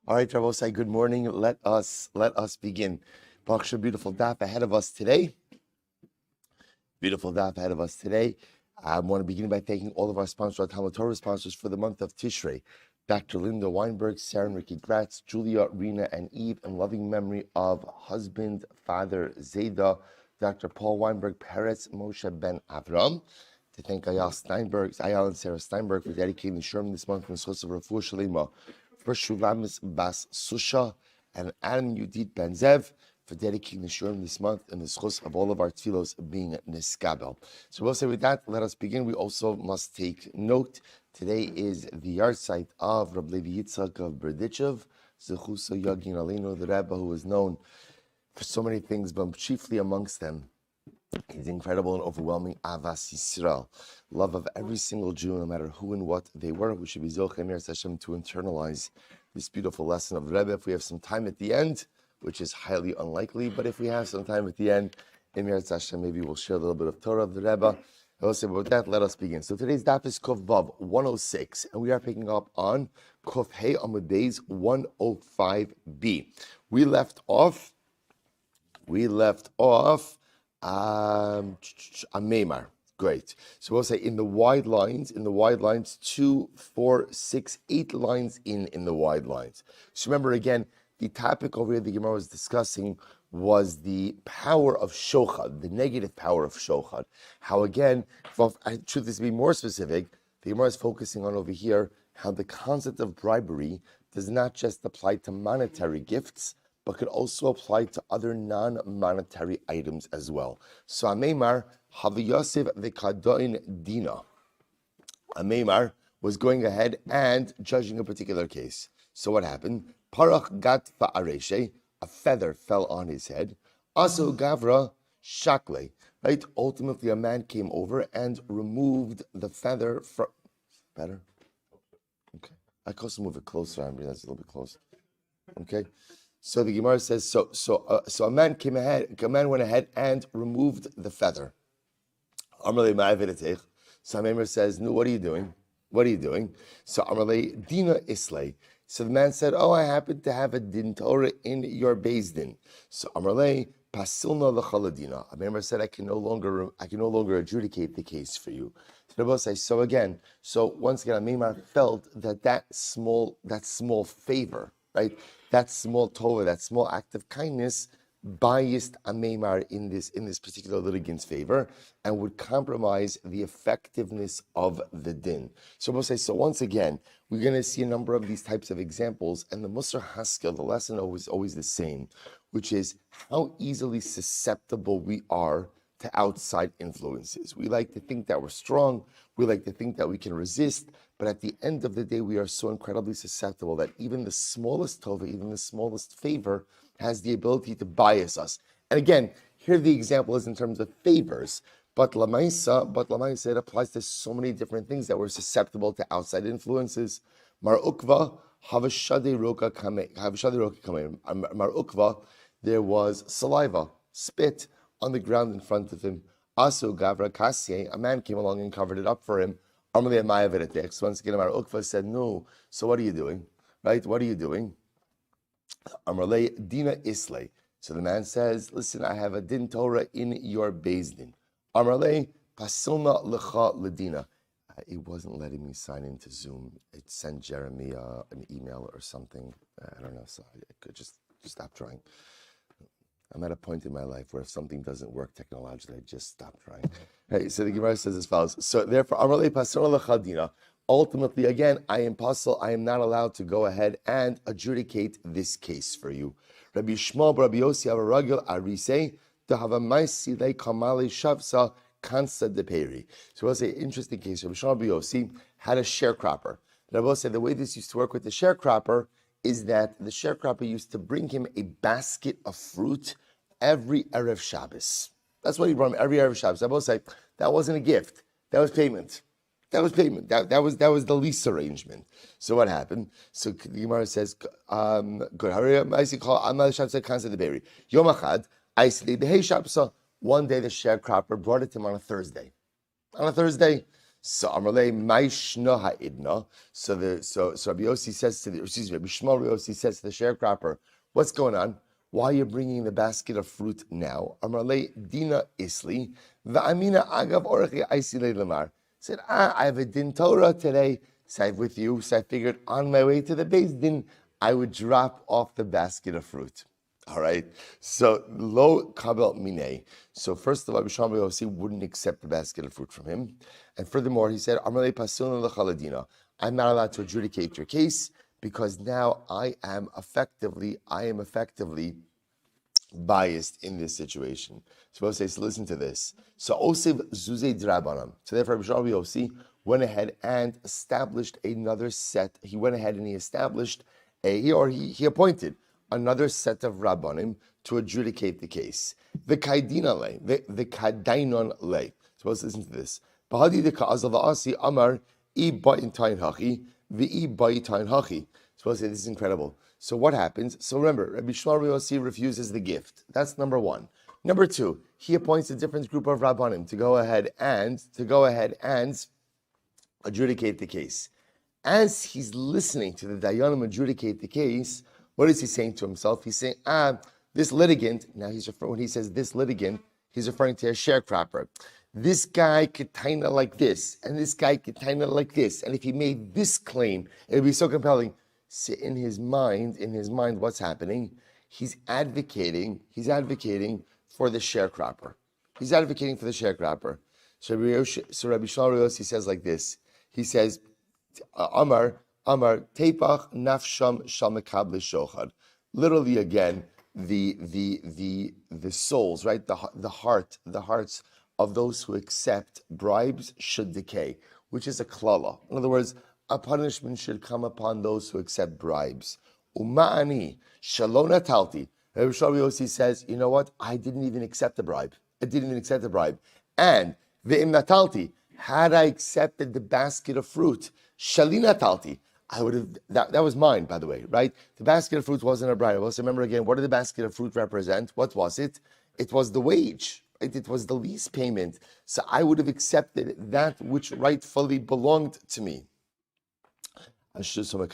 All right, Rabosai, good morning. Let us begin. Baksha, beautiful daf ahead of us today. Beautiful daf ahead of us today. I want to begin by thanking all of our sponsors, our Talmud Torah sponsors for the month of Tishrei. Dr. Linda Weinberg, Sarah and Ricky Gratz, Julia, Rena, and Eve, in loving memory of husband, father, Zayda, Dr. Paul Weinberg, Peretz, Moshe Ben Avram. To thank Ayal and Sarah Steinberg for dedicating the Sherman this month from the source of Rafu Shalima for Shulamis Bas Susha and Adam Yudit Ben Zev for dedicating the Shurim this month and the schos of all of our tefillos being niskabel. So we'll say with that, let us begin. We also must take note. Today is the yahrzeit of Rab Levi Yitzchak of Berdichev, Zechusa Yagin Aleinu, the Rebbe who is known for so many things, but chiefly amongst them, his incredible and overwhelming Avas Yisrael, love of every single Jew, no matter who and what they were. We should be Zocheh Mir Hashem to internalize this beautiful lesson of the Rebbe. If we have some time at the end, which is highly unlikely, but if we have some time at the end, Emir Hashem, maybe we'll share a little bit of Torah of the Rebbe. Also, with that, let us begin. So today's daf is Kuf Vav 106, and we are picking up on Kuf Hey Amud Beis 105b. We left off a Meimar. Great. So we'll say in the wide lines, 2, 4, 6, 8 lines in the wide lines. So remember again, the topic over here the Gemara was discussing was the power of shochad, the negative power of shochad. How again, should this be more specific, the Gemara is focusing on over here how the concept of bribery does not just apply to monetary gifts, but could also apply to other non-monetary items as well. So Ameimar, Havi Yosef v'kadoin dina. Ameimar was going ahead and judging a particular case. So what happened? Parach gat fa'areshe, a feather fell on his head. Asu gavra shakle, right? Ultimately, a man came over and removed the feather from. Better? Okay. I can also move it closer. I mean, that's a little bit closer. Okay. So the Gemara says, so a man went ahead and removed the feather. Amarle ma'avidatech. So Amemar says, no, what are you doing? What are you doing? So Amarle dina islay. So the man said, oh, I happen to have a din Torah in your Beis Din. So Amarle pasilna l'chaladina. Amemar said, I can no longer adjudicate the case for you. So the Rebbe says, so once again, Amemar felt that small favor, right? That small tova, that small act of kindness biased Ameimar in this particular litigant's favor and would compromise the effectiveness of the din. So we'll say, so once again, we're going to see a number of these types of examples, and the Musar Haskell, the lesson is always the same, which is how easily susceptible we are to outside influences. We like to think that we're strong, we like to think that we can resist, but at the end of the day, we are so incredibly susceptible that even the smallest tova, even the smallest favor, has the ability to bias us. And again, here the example is in terms of favors, but Lamaisa, it applies to so many different things that we're susceptible to outside influences. Mar ukva, havashade roka kame. Mar ukva, there was saliva, spit on the ground in front of him. Asu gavra kasye, a man came along and covered it up for him. So once again, Mar ukva said, no, so what are you doing? Right? What are you doing? Amarle dina islay. So the man says, listen, I have a din Torah in your Beis Din. Amarle pasilna lecha ledina. It wasn't letting me sign into Zoom. It sent Jeremy an email or something. I don't know, so I could just stop trying. I'm at a point in my life where if something doesn't work technologically, I just stop trying. Hey, so the Gemara says as follows. So therefore, Amarle pasilna lecha ledina. Ultimately, again, I am not allowed to go ahead and adjudicate this case for you. Rabbi Shmuel, Rabbi Yossi, Avaragil, Arise, Tahavamaysi, Le Kamali, Shavsa, Kansa de Peri. So it was an interesting case. Rabbi Shmuel, Rabbi Yossi had a sharecropper. Rabbi said the way this used to work with the sharecropper is that the sharecropper used to bring him a basket of fruit every Erev Shabbos. That's what he brought him every Erev Shabbos. Rabbi said that wasn't a gift. That was payment. That was payment. That was the lease arrangement. So what happened? So the Gemara says, "Good. Yom Achad, one day the sharecropper brought it to him on a Thursday. On a Thursday, So Amarle Maishno Ha'idna. So Rabbi Yossi says to the Rabbi Shmuel Yossi says to the sharecropper, what's going on? Why are you bringing the basket of fruit now? Amarle Dina Isli Va'amina Agav Orchi Aisile Lamar. Said, I have a din Torah today. So I'm with you. So I figured on my way to the Beis Din, I would drop off the basket of fruit. All right. So lo kabel mine. So first of all, Bisham Yossi wouldn't accept the basket of fruit from him, and furthermore, he said, "Amalei pasun lechaladina." I'm not allowed to adjudicate your case because now I am effectively biased in this situation. So Moshe says, listen to this. So Osiv Zuzei Drabanam. So therefore, Bisham Yossi went ahead and established another set. He went ahead and he established he appointed another set of rabbanim to adjudicate the case. The kaidina lay, the kadainon lay. Suppose listen to this. Bahadi de ka'azal va'asi amar I ba'in tain hachi v'i ba'i tain hachi. Suppose this is incredible. So what happens? So remember, Rabbi Shmuel Yossi refuses the gift. That's number one. Number two, he appoints a different group of rabbanim to go ahead and adjudicate the case. As he's listening to the dayanim adjudicate the case, what is he saying to himself? He's saying, this litigant, now when he says this litigant, he's referring to a sharecropper. This guy could kinda like this, and this guy could kinda like this. And if he made this claim, it would be so compelling. So in his mind, what's happening? He's advocating for the sharecropper. He's advocating for the sharecropper. So Rabbi Shmuel Yossi says like this. He says, Amar Tepach Nafsham Shamekable Shochad. Literally again, the souls, right? The hearts of those who accept bribes should decay, which is a klala. In other words, a punishment should come upon those who accept bribes. Uma'ani Shalona Talti. Rabbi Yossi says, you know what? I didn't even accept the bribe. And Ve'im Natalti, had I accepted the basket of fruit, Shalina Talti, I would have, that was mine, by the way, right? The basket of fruit wasn't a bribe. Let's remember again, what did the basket of fruit represent? What was it? It was the wage, right? It was the lease payment. So I would have accepted that which rightfully belonged to me. Certainly,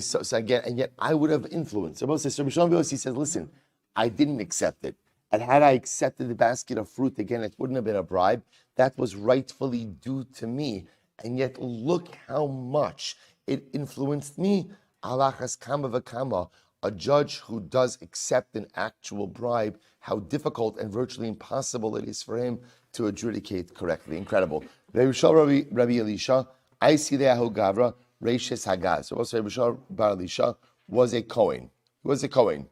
so again, and yet I would have influenced. So he says, listen, I didn't accept it. And had I accepted the basket of fruit, again, it wouldn't have been a bribe. That was rightfully due to me. And yet look how much it influenced me. Alachas kama v'kama, a judge who does accept an actual bribe, how difficult and virtually impossible it is for him to adjudicate correctly. Incredible. Rabbi Elisha, I see the Ahu Gavra, Reishes Hagaz. So also Rabbi Bar Elisha was a Kohen. He was a Kohen.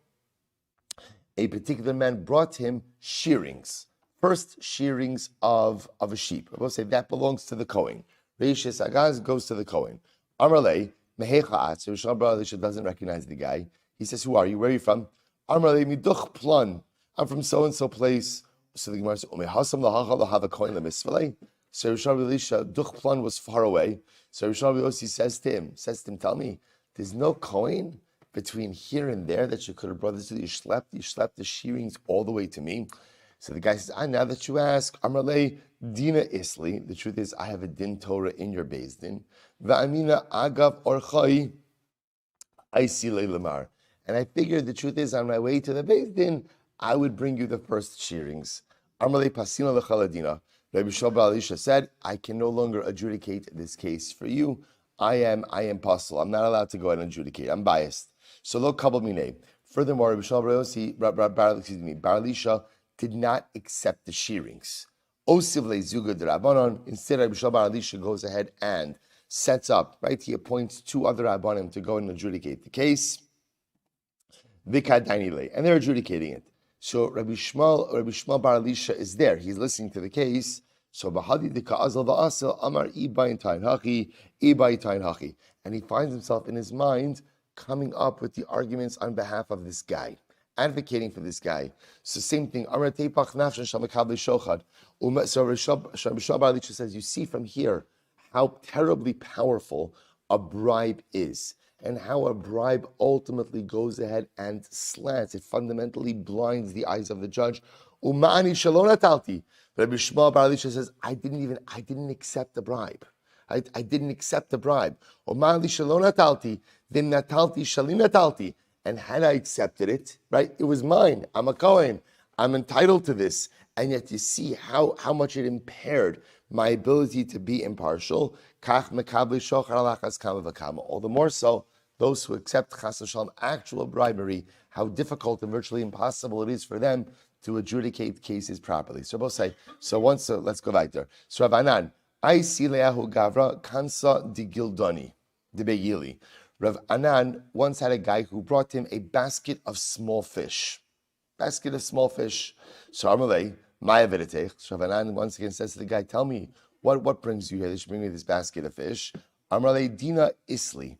A particular man brought him shearings. First shearings of a sheep. I will say that belongs to the Kohen. Reishes Hagaz goes to the Kohen. Amarle, Mehecha so Rabbi Bar Elisha doesn't recognize the guy. He says, who are you? Where are you from? Amarle Miduch Plan. I'm from so-and-so place. So the Gemara says, Umehasam lahacha lahava Kohen lemisvale. So Rabbi Elisha, Duch Plan was far away. So Rabbi Yossi says to him, tell me, there's no coin between here and there that you could have brought this to. You schlepped the shearings all the way to me. So the guy says, now that you ask, Amarle Dina Isli, the truth is I have a din Torah in your Beis Din. Va'amina agav orchai aisile lamar. And I figured the truth is on my way to the Beis Din, I would bring you the first shearings. Amarle pasina lechaladina. Rabbi Shmuel Bar Elisha said, I can no longer adjudicate this case for you. I am possible. I'm not allowed to go ahead and adjudicate. I'm biased. So lo kabel mine. Furthermore, Rabbi Shmuel Bar Elisha did not accept the shearings. Osiv le zuga d'Rabbanon. Instead, Rabbi Shmuel Bar Elisha goes ahead and sets up, right? He appoints two other Rabbanim to go and adjudicate the case. Vikadaini le. And they're adjudicating it. So Rabbi Shmuel Bar Elisha is there. He's listening to the case. So Bahadi de Ka'azal Va'asel Amar Ibayin Tain Hachi. And he finds himself in his mind coming up with the arguments on behalf of this guy, advocating for this guy. So same thing. Amar Tepach Nafshan Shamekable Shochad. So Rabbi Shmuel Bar Elisha says, you see from here how terribly powerful a bribe is, and how a bribe ultimately goes ahead and slants. It fundamentally blinds the eyes of the judge. Umani shalona talti. Rabbi Shmuel Bar Elisha says, I didn't accept the bribe. I didn't accept the bribe. Omar Elisha lo natalti, then natalti shali natalti. And had I accepted it, right, it was mine. I'm a Kohen. I'm entitled to this. And yet you see how much it impaired my ability to be impartial. All the more so, those who accept chas v'shalom actual bribery, how difficult and virtually impossible it is for them to adjudicate cases properly. So both say, let's go back there. So Rav Anan, I see leahu gavra kansa di gildoni, di begili. Rav Anan once had a guy who brought him a basket of small fish. Basket of small fish. So Amalei, Maya Vedetech. So Rav Anan once again says to the guy, tell me, what brings you here? They should bring me this basket of fish. Amalei Dina Isli.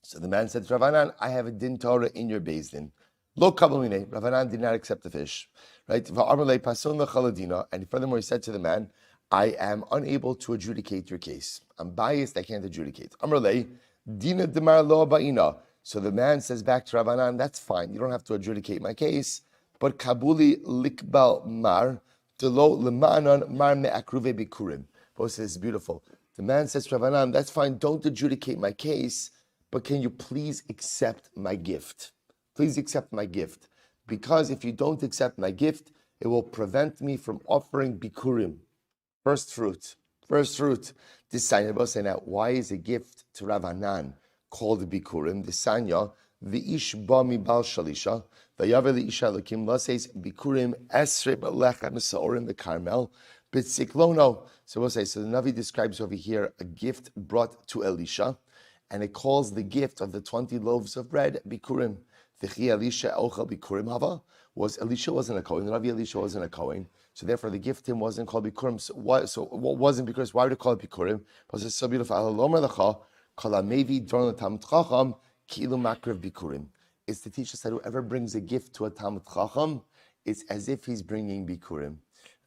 So the man said to Rav Anan, I have a din Torah in your Beis Din. Lo kabamine. Rav Anan did not accept the fish. Right? Va'amalei pason lechaladina. And furthermore, he said to the man, I am unable to adjudicate your case. I'm biased, I can't adjudicate. Amalei, Dina Demar Lo Ba'ina. So the man says back to Rav Anan, that's fine, you don't have to adjudicate my case, but Kabuli Likbal Mar, Delo Lemanon Mar Me'akruve Bikurim. Both says beautiful. The man says to Rav Anan, that's fine, don't adjudicate my case, but can you please accept my gift? Please accept my gift. Because if you don't accept my gift, it will prevent me from offering Bikurim, first fruit. First fruit. This Sanya say now, why is a gift to Rav Anan called Bikurim? The Sanya, the Ish Ba Mi Bal Shalisha, the Yaver the Isha Lakim, La says Bikurim Esre Balecha Mesaorim the Carmel, Bitsiklono. So we'll say, so the Navi describes over here a gift brought to Elisha, and it calls the gift of the 20 loaves of bread Bikurim. V'chi Elisha Ochel Bikurim Hava. Elisha wasn't a Kohen, the Navi Elisha wasn't a Kohen. So therefore, the gift to him wasn't called Bikurim. So what wasn't because? Why would it call it Bikurim? Because it's so beautiful. It's to teach us that whoever brings a gift to a Talmud Chacham, it's as if he's bringing Bikurim.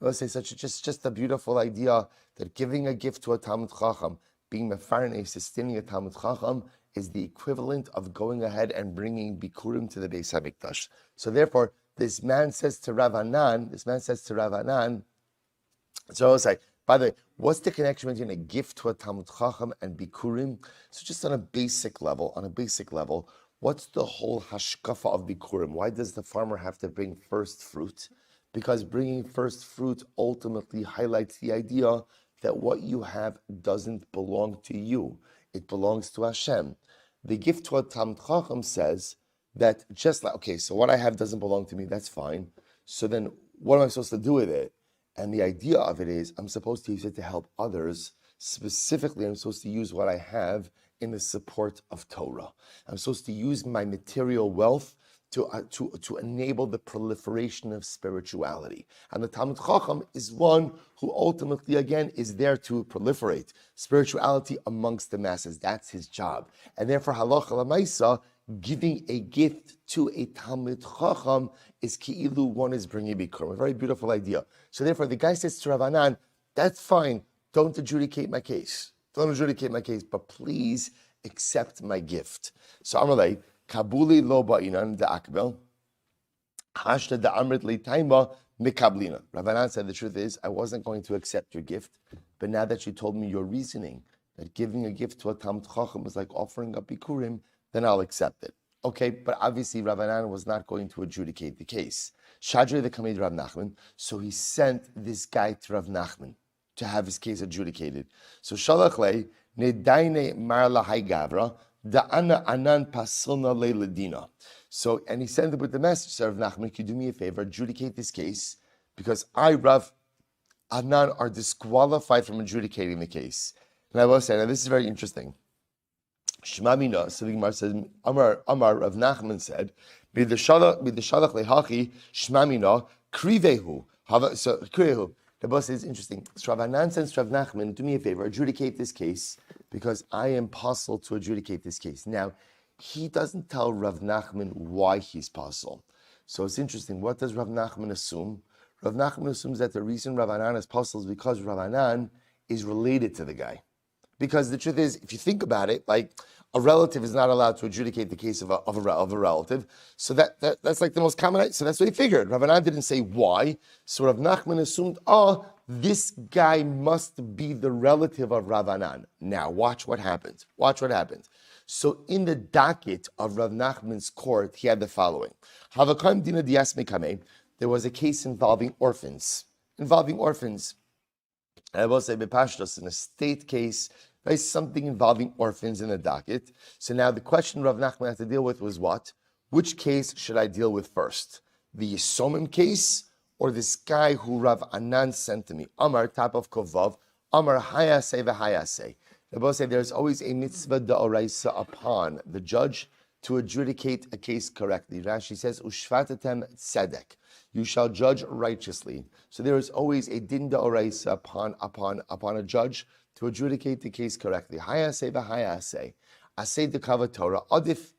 Let's say just a beautiful idea that giving a gift to a Talmud Chacham, being mefarnei, sustaining a Talmud Chacham, is the equivalent of going ahead and bringing Bikurim to the Beis HaMikdash. So therefore, this man says to Rav Anan, so I was like, by the way, what's the connection between a gift to a Talmud Chacham and Bikurim? So just on a basic level, what's the whole hashkafa of Bikurim? Why does the farmer have to bring first fruit? Because bringing first fruit ultimately highlights the idea that what you have doesn't belong to you. It belongs to Hashem. The gift to a Talmud Chacham says that just like, okay, so what I have doesn't belong to me, that's fine. So then what am I supposed to do with it? And the idea of it is I'm supposed to use it to help others. Specifically, I'm supposed to use what I have in the support of Torah. I'm supposed to use my material wealth to enable the proliferation of spirituality. And the Talmud Chacham is one who ultimately, again, is there to proliferate spirituality amongst the masses. That's his job. And therefore, halacha l'maisa, giving a gift to a Talmud Chacham is ki'ilu, one is bringing Bikurim. A very beautiful idea. So therefore, the guy says to Rav Anan, that's fine, don't adjudicate my case. But please accept my gift. So Amalei, Kabuli lo ba'inan de akbel, hashta de amrit li taima mikablina. Rav Anan said, the truth is, I wasn't going to accept your gift, but now that you told me your reasoning, that giving a gift to a Talmud Chacham is like offering up Bikurim, then I'll accept it. Okay, but obviously Rav Anan was not going to adjudicate the case. Shadri the Kamid Rav Nachman, so he sent this guy to Rav Nachman to have his case adjudicated. So Shalach le nedaine mar lahai gavra da ana anan pasilna le ledina. So, and he sent it with the message, Rav Nachman, can you do me a favor, adjudicate this case, because I, Rav Anan, are disqualified from adjudicating the case. And I will say, now this is very interesting. Shema Mina, so the Gemara says, Amar Rav Nachman said, B'deshalach lehachi Shema Mina krivehu. So krivehu. The boss is interesting. So Rav Anan sends Rav Nachman, do me a favor, adjudicate this case, because I am possible to adjudicate this case. Now, he doesn't tell Rav Nachman why he's possible. So it's interesting. What does Rav Nachman assume? Rav Nachman assumes that the reason Rav Anan is possible is because Rav Anan is related to the guy. Because the truth is, if you think about it, like, a relative is not allowed to adjudicate the case of a relative. So that's like the most common. So that's what he figured. Rav Anan didn't say why. So Rav Nachman assumed, oh, this guy must be the relative of Rav Anan. Now watch what happens. Watch what happens. So in the docket of Rav Nachman's court, he had the following. Havakam dina diasme kameh. There was a case involving orphans. I will say bepashtos, in a state case, right, something involving orphans in a docket. So now the question Rav Nachman had to deal with was what? Which case should I deal with first? The Yisomim case or this guy who Rav Anan sent to me? Amar, top of Kovav, Amar hayase v'hayase. They both say there's always a mitzvah da'oraisa upon the judge to adjudicate a case correctly. Rashi says, Ushvatatem tzedek. You shall judge righteously. So there is always a din da'oraisa upon a judge to adjudicate the case correctly. Hayase v'hayase. Aseh de kavatorah. Adif.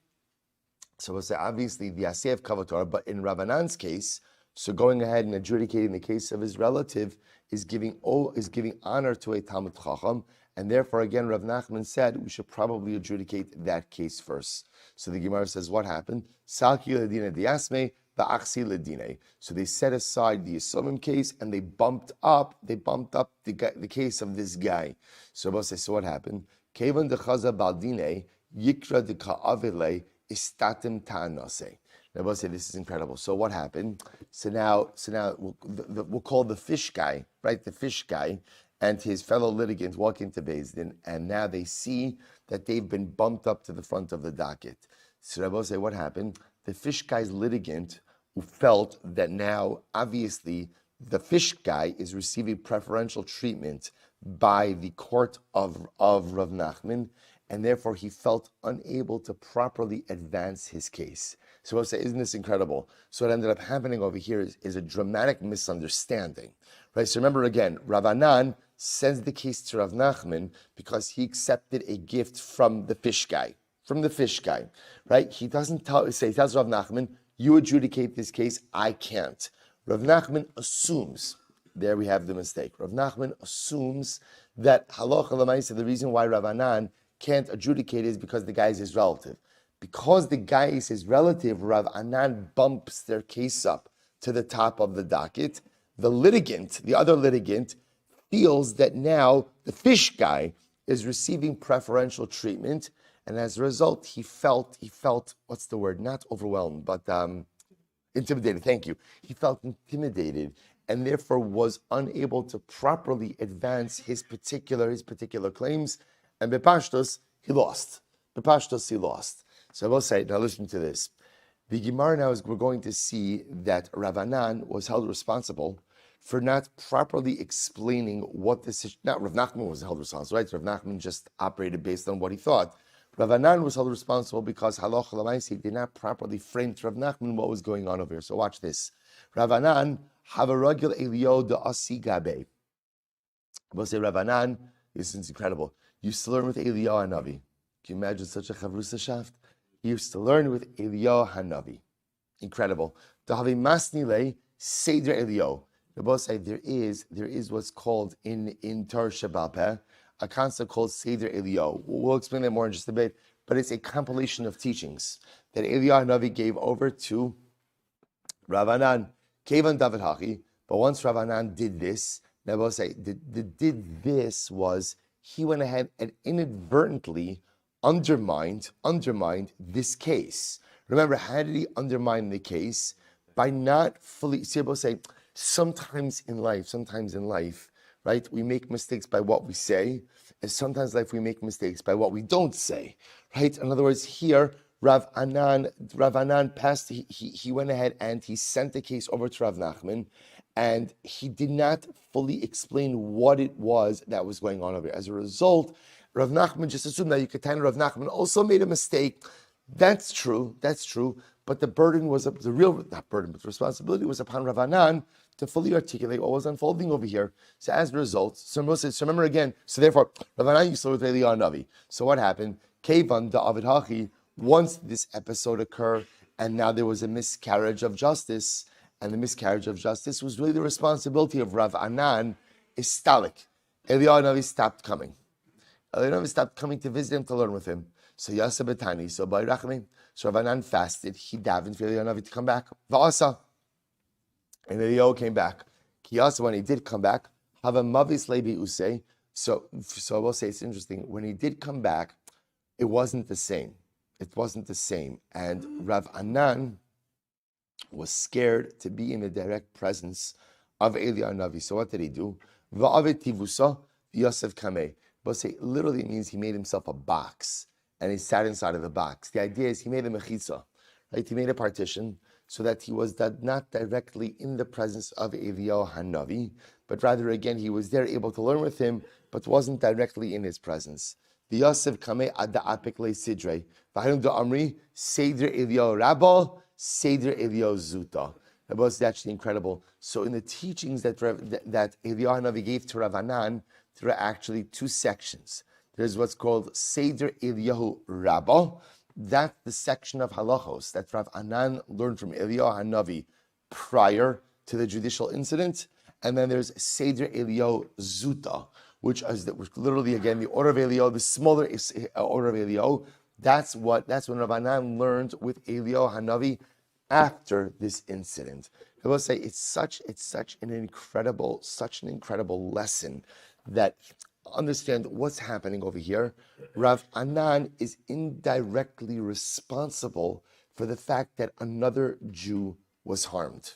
So we'll say obviously the aseh of kavatorah, but in Rav Anan's case, so going ahead and adjudicating the case of his relative is giving honor to a Talmid Chacham, and therefore again Rav Nachman said we should probably adjudicate that case first. So the Gemara says what happened? Salki ledina diasme va'achsi ledine. So they set aside the Yisomim case and they bumped up the case of this guy. So we'll say, so what happened? Kevan dechaza baldine yikra deka'avile istatim ta'anase. Now we'll say this is incredible. So what happened? So now we'll call the fish guy, right? The fish guy and his fellow litigants walk into Beis Din, and now they see that they've been bumped up to the front of the docket. So Rabbi will say, what happened? The fish guy's litigant who felt that now, obviously, the fish guy is receiving preferential treatment by the court of Rav Nachman, and therefore he felt unable to properly advance his case. So I'll say, isn't this incredible? So what ended up happening over here is a dramatic misunderstanding, right? So remember again, Rav Anan sends the case to Rav Nachman because he accepted a gift from the fish guy, right? He doesn't he tells Rav Nachman, you adjudicate this case, I can't. Rav Nachman assumes, there we have the mistake. Rav Nachman assumes that halacha l'maaseh, the reason why Rav Anan can't adjudicate is because the guy is his relative. Because the guy is his relative, Rav Anan bumps their case up to the top of the docket. The other litigant, feels that now the fish guy is receiving preferential treatment, and as a result, he felt, what's the word? Not overwhelmed, but intimidated. Thank you. He felt intimidated, and therefore was unable to properly advance his particular claims. And bepashtos, he lost. So I will say, now listen to this. The Gemara now we're going to see that Rav Anan was held responsible for not properly explaining what this is. Now, Rav Nachman was held responsible, right? Rav Nachman just operated based on what he thought. Rav Anan was held responsible because halacha l'maaseh did not properly frame to Rav Nachman what was going on over here. So watch this. Rav Anan havaragil elio de asi gabe. We'll say Rav Anan, this is incredible. You used to learn with Eliyahu Hanavi. Can you imagine such a chavrusa shaft? He used to learn with Eliyahu Hanavi. Incredible. Dahavi masnile seder Eliyahu. They both say there is what's called in Torah Sheba'al Peh, a concept called Seder Eliyahu. We'll explain that more in just a bit, but it's a compilation of teachings that Eliyahu Hanavi gave over to Rav Anan, Kevan David Hachi. But once Rav Anan did this, they both say the did this was he went ahead and inadvertently undermined this case. Remember, how did he undermine the case? By not fully, see, I both say, sometimes in life, right, we make mistakes by what we say, and sometimes in life we make mistakes by what we don't say, right? In other words, here, Rav Anan passed, he went ahead and he sent the case over to Rav Nachman, and he did not fully explain what it was that was going on over here. As a result, Rav Nachman just assumed that Rav Nachman also made a mistake. That's true, but the burden was, the responsibility was upon Rav Anan to fully articulate what was unfolding over here. So as a result, so remember again, so therefore, Rav Anan used to with Eliyahu Hanavi. So what happened? Kevan David Hachi, once this episode occurred, and now there was a miscarriage of justice, and the miscarriage of justice was really the responsibility of Rav Anan, Istalik. Eliyahu Hanavi stopped coming. Eliyahu Hanavi stopped coming to visit him to learn with him. So Yasa Betani, so by Rachamim, so Rav Anan fasted. He davened for Eliyahu Hanavi to come back. Va'asa, and Eliyahu came back. Kiyasa, when he did come back, have a mavis lebi usay. So I will say it's interesting. When he did come back, it wasn't the same. It wasn't the same. And Rav Anan was scared to be in the direct presence of Eliyahu Hanavi. So what did he do? Va'avet tivusa Yosef kameh. But say literally means he made himself a box and he sat inside of the box. The idea is he made a mechitza, right? He made a partition so that he was not directly in the presence of Eliyahu Hanavi, but rather again he was there able to learn with him, but wasn't directly in his presence. The Yosef kameh ad apik le sidre. V'hainu da amri seder Eliyahu rabba, seder Eliyahu zuta. That was actually incredible. So in the teachings that Eliyahu Hanavi gave to Rav Anan, there are actually two sections. There's what's called Seder Eliyahu Rabbah. That's the section of halachos that Rav Anan learned from Eliyahu Hanavi prior to the judicial incident. And then there's Seder Eliyahu Zuta, which literally, again, the order of Eliyahu, the smaller order of Eliyahu. That's when Rav Anan learned with Eliyahu Hanavi after this incident. I will say it's such an incredible lesson that understand what's happening over here. Rav Anan is indirectly responsible for the fact that another Jew was harmed.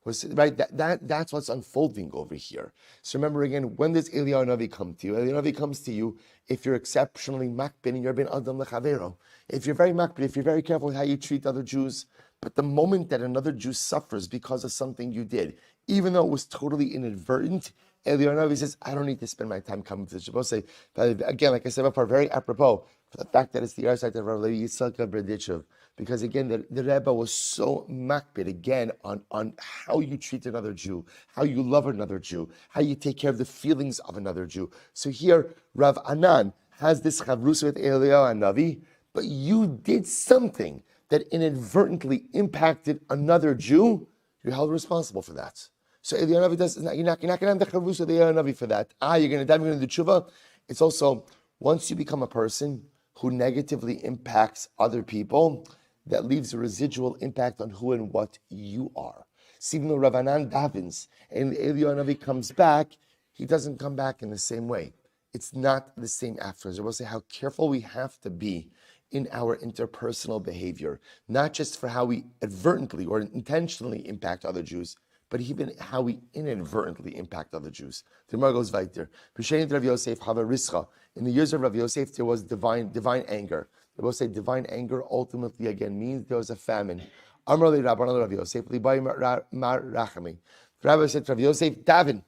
Right? That's what's unfolding over here. So remember again, when does Eliyahu Hanavi come to you? Eliyahu Hanavi comes to you if you're exceptionally makbid and you're ben adam lechavero. If you're very makbid, if you're very careful how you treat other Jews. But the moment that another Jew suffers because of something you did, even though it was totally inadvertent, Eliyahu Hanavi says, I don't need to spend my time coming to the Shabbos. Again, like I said before, very apropos for the fact that it's the Arsite of Rav Levi Yitzchak Berdichev. Because again, the Rebbe was so makbid again on how you treat another Jew, how you love another Jew, how you take care of the feelings of another Jew. So here, Rav Anan has this chavrus with Eliyahu Hanavi, but you did something that inadvertently impacted another Jew, you're held responsible for that. So Eliyahu Hanavi you're not going to have the chavus with Eliyahu Hanavi for that. You're going to die, you're going to do tshuva. It's also, once you become a person who negatively impacts other people, that leaves a residual impact on who and what you are. So even though Rav Anan davens and Eliyahu Hanavi comes back, he doesn't come back in the same way. It's not the same afterwards. I will say how careful we have to be in our interpersonal behavior, not just for how we advertently or intentionally impact other Jews, but even how we inadvertently impact other Jews. The Gemara goes weiter. In the years of Rav Yosef, there was divine anger. They will say divine anger ultimately again means there was a famine. Amar li Rabbanan Rav Yosef, li bai mar rachami. The Rabbi said to Rav Yosef, daven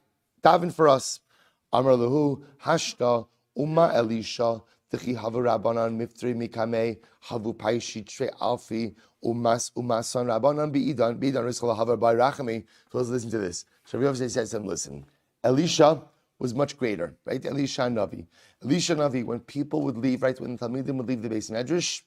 for us. Amar lahu hashta umma Elisha Tichi havu Rabbanan miftri mikame havu paishi tre alfi umasan Rabbanan bi'idan riskala havar bai rachami. So let's listen to this. So Rav Yosef says to him, listen, Elisha was much greater, right? Elisha Navi, when people would leave, right, when the Talmidim would leave the Beis Medrash,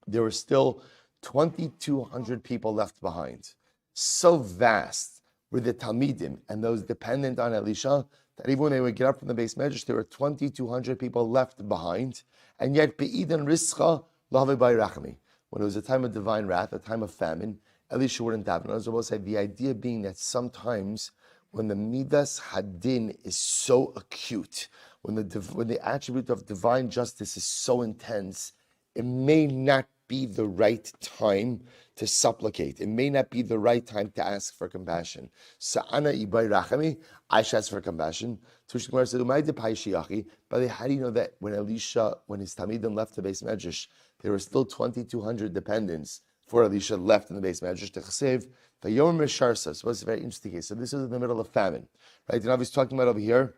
there were still 2,200 people left behind. So vast were the Talmidim and those dependent on Elisha that even when they would get up from the Beis Medrash, there were 2,200 people left behind. And yet, Be'idan Rischa Lahavi Bai Rachami. When it was a time of divine wrath, a time of famine, Elisha wouldn't daven. As I will say, the idea being that sometimes when the Midas Hadin is so acute, when the attribute of divine justice is so intense, it may not be the right time to supplicate. It may not be the right time to ask for compassion. Sa'ana ibai rachami, I should ask for compassion. Tushkumar said, but how do you know that when Elisha, when his Talmidim left the Beis Medrash, there were still 2,200 dependents for Elisha left in the Beis Medrash to Chsev, Vayom Mesharsa. So it's a very interesting case. So this is in the middle of famine, right? And I was talking about over here,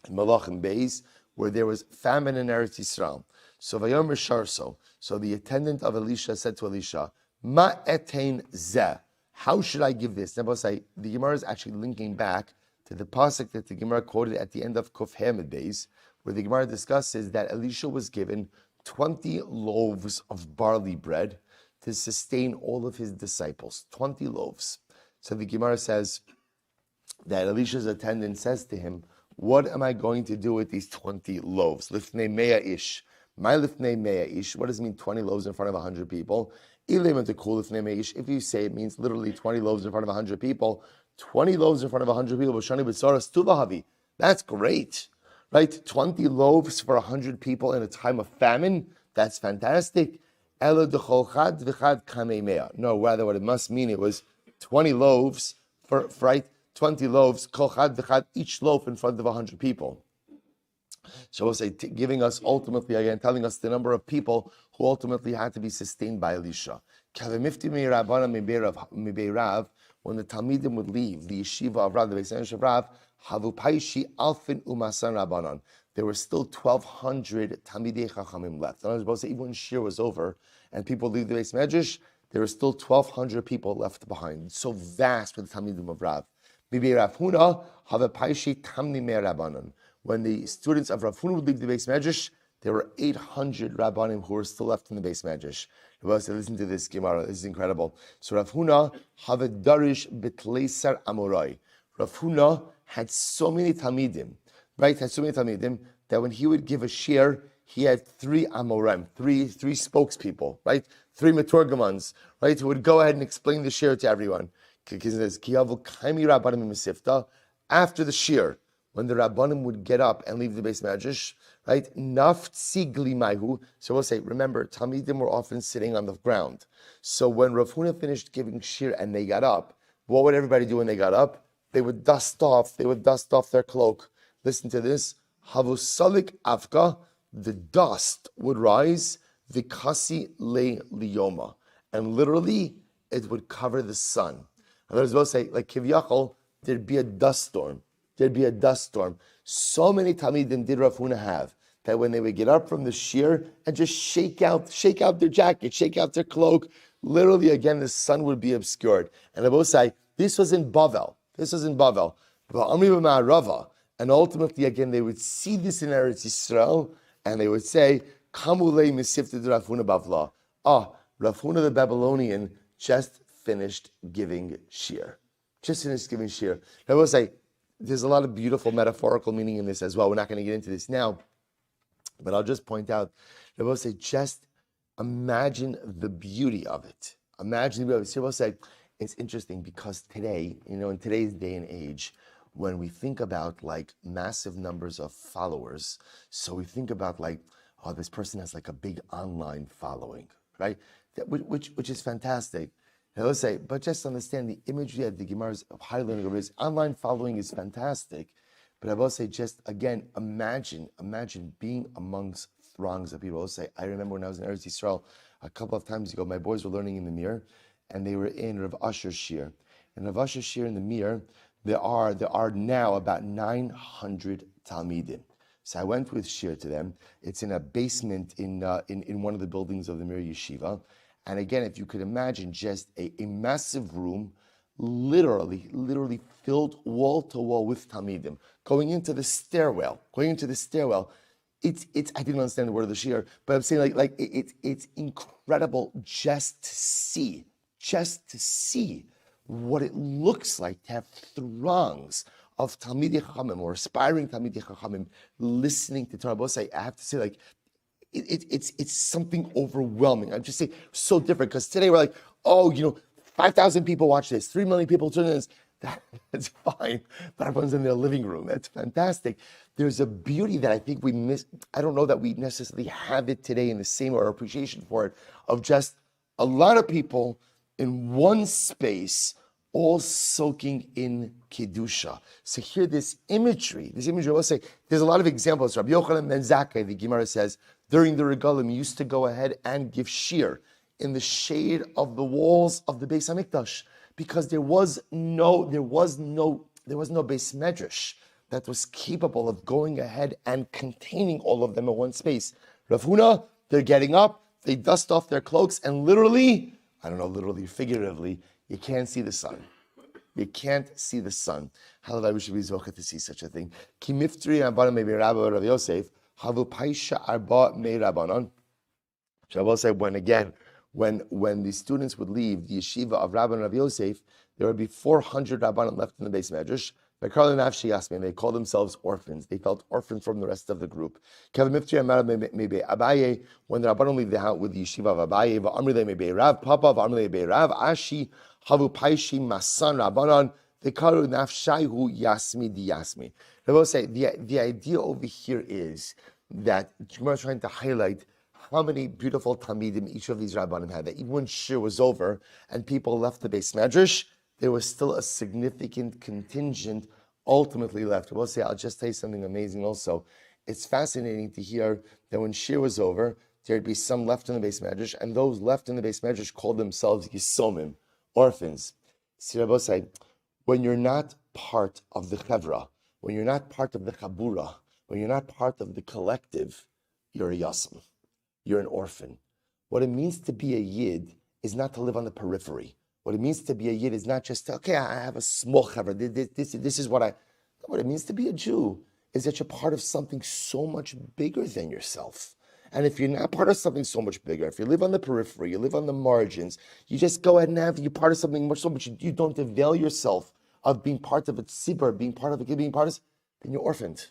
in Malachim Beis, where there was famine in Eretz Yisrael. So Vayom Mesharsa. So the attendant of Elisha said to Elisha, Ma etein zeh. How should I give this? The Gemara is actually linking back to the pasuk that the Gemara quoted at the end of Kuf Hamid Beis, where the Gemara discusses that Elisha was given 20 loaves of barley bread to sustain all of his disciples, 20 loaves. So the Gemara says that Elisha's attendant says to him, what am I going to do with these 20 loaves? Lifnei mea ish. My lifnei mea ish. What does it mean 20 loaves in front of 100 people? If you say it means literally 20 loaves in front of 100 people, 20 loaves in front of 100 people, that's great, right? 20 loaves for 100 people in a time of famine, that's fantastic. No, rather what it must mean, it was 20 loaves, right? 20 loaves, each loaf in front of 100 people. So we'll say, giving us ultimately, again, telling us the number of people who ultimately had to be sustained by Elisha. When the Talmidim would leave the yeshiva of Rav, the Beis Medrash of Rav, Havupaishi Alfin Umasan Rabbanon. There were still 1,200 Talmidei Chachamim left. And I was about to say, even when Shir was over and people leave the Beis Medrash, there were still 1,200 people left behind. It's so vast with the Talmidim of Rav. When the students of Rav Huna would leave the Beis Medrash, there were 800 Rabbanim who were still left in the Beis Medrash. Listen to this Gemara. This is incredible. So Rav Huna Darish B'Tleisar Amorai. Rav Huna had so many Talmidim, right? That when he would give a shir, he had 3 Amorim, three spokespeople, right? 3 Meturgamans, right? Who would go ahead and explain the shir to everyone. After the shir, when the Rabbanim would get up and leave the Beis Medrash, right? Naftzi glimayhu. So we'll say, remember, Talmidim were often sitting on the ground. So when Rav Huna finished giving shir and they got up, what would everybody do when they got up? They would dust off their cloak. Listen to this. Havusalik afka, the dust would rise, vikasi le liyoma. And literally, it would cover the sun. And others will say, like Kivyachol, there'd be a dust storm. So many Talmidim did Rav Huna have that when they would get up from the shir and just shake out their jacket, shake out their cloak, literally again the sun would be obscured. And I will say this was in Bavel. And ultimately again they would see this in Eretz Yisrael and they would say, Kamulei misifted Rav Huna bavla. Rav Huna the Babylonian just finished giving shir. I will say there's a lot of beautiful metaphorical meaning in this as well. We're not going to get into this now, but I'll just point out, I will say, just imagine the beauty of it. So I will say, it's interesting because today, in today's day and age, when we think about like massive numbers of followers, so we think about like, this person has like a big online following, right? Which is fantastic. Now let's say, but just understand the imagery of the Gemara's highlighting of this online following is fantastic. But I will say, just again, imagine being amongst throngs of people. I'll say, I remember when I was in Eretz Yisrael a couple of times ago, my boys were learning in the Mir, and they were in Rav Asher's shir. And Rav Asher's shir in the Mir, there are now about 900 Talmidim. So I went with shir to them. It's in a basement in one of the buildings of the Mir Yeshiva. And again, if you could imagine just a massive room, literally filled wall to wall with Talmidim, going into the stairwell. It's I didn't understand the word of the shir, but I'm saying it's incredible just to see what it looks like to have throngs of Talmidei Chachamim or aspiring Talmidei Chachamim listening to Torah. I have to say, it's something overwhelming. I'm just saying, so different, because today we're like, 5,000 people watch this, 3 million people turn this. That's fine, but everyone's in their living room. That's fantastic. There's a beauty that I think we miss. I don't know that we necessarily have it today in the same or appreciation for it, of just a lot of people in one space, all soaking in Kedusha. So here, this imagery, I will say, there's a lot of examples. Rabbi Yochanan ben Zakkai, the Gemara says, during the Regalim, used to go ahead and give shir in the shade of the walls of the Beis Hamikdash, because there was no Beis Medrash that was capable of going ahead and containing all of them in one space. Rav Huna, they're getting up, they dust off their cloaks, and literally, figuratively, you can't see the sun. Hallelujah, we should be zocheh to see such a thing. Ki miftri rabbanon maybe Rabbi Rav Yosef havu paisha arba me rabbanon. So I will say, when the students would leave the yeshiva of Rabbi Rav Yosef, there would be 400 rabbanon left in the Beis Medrash. They call themselves orphans. They felt orphaned from the rest of the group. When the Rabbanon leave the house with the yeshiva of Abaye, v'amri maybe Rav Papa, v'amri maybe Rav Ashi, havu paishi masan Rabbanon. They call nafshayhu yasmi di yasmi. They will say the idea over here is that Gemara is trying to highlight how many beautiful Talmidim each of these Rabbanim had. That even when Shir was over and people left the Beis Medrash, there was still a significant contingent ultimately left. I will say, I'll just tell you something amazing also. It's fascinating to hear that when Shir was over, there'd be some left in the Beis Medrash, and those left in the Beis Medrash called themselves Yisomim, orphans. See, I will say, when you're not part of the Chevra, when you're not part of the Chabura, when you're not part of the collective, you're a Yasm. You're an orphan. What it means to be a Yid is not to live on the periphery. What it means to be a Yid is not just, okay, I have a small Chevra. This is what I... What it means to be a Jew is that you're part of something so much bigger than yourself. And if you're not part of something so much bigger, if you live on the periphery, you live on the margins, you just go ahead and you're part of something so much, you don't avail yourself of being part of a tzibur, then you're orphaned.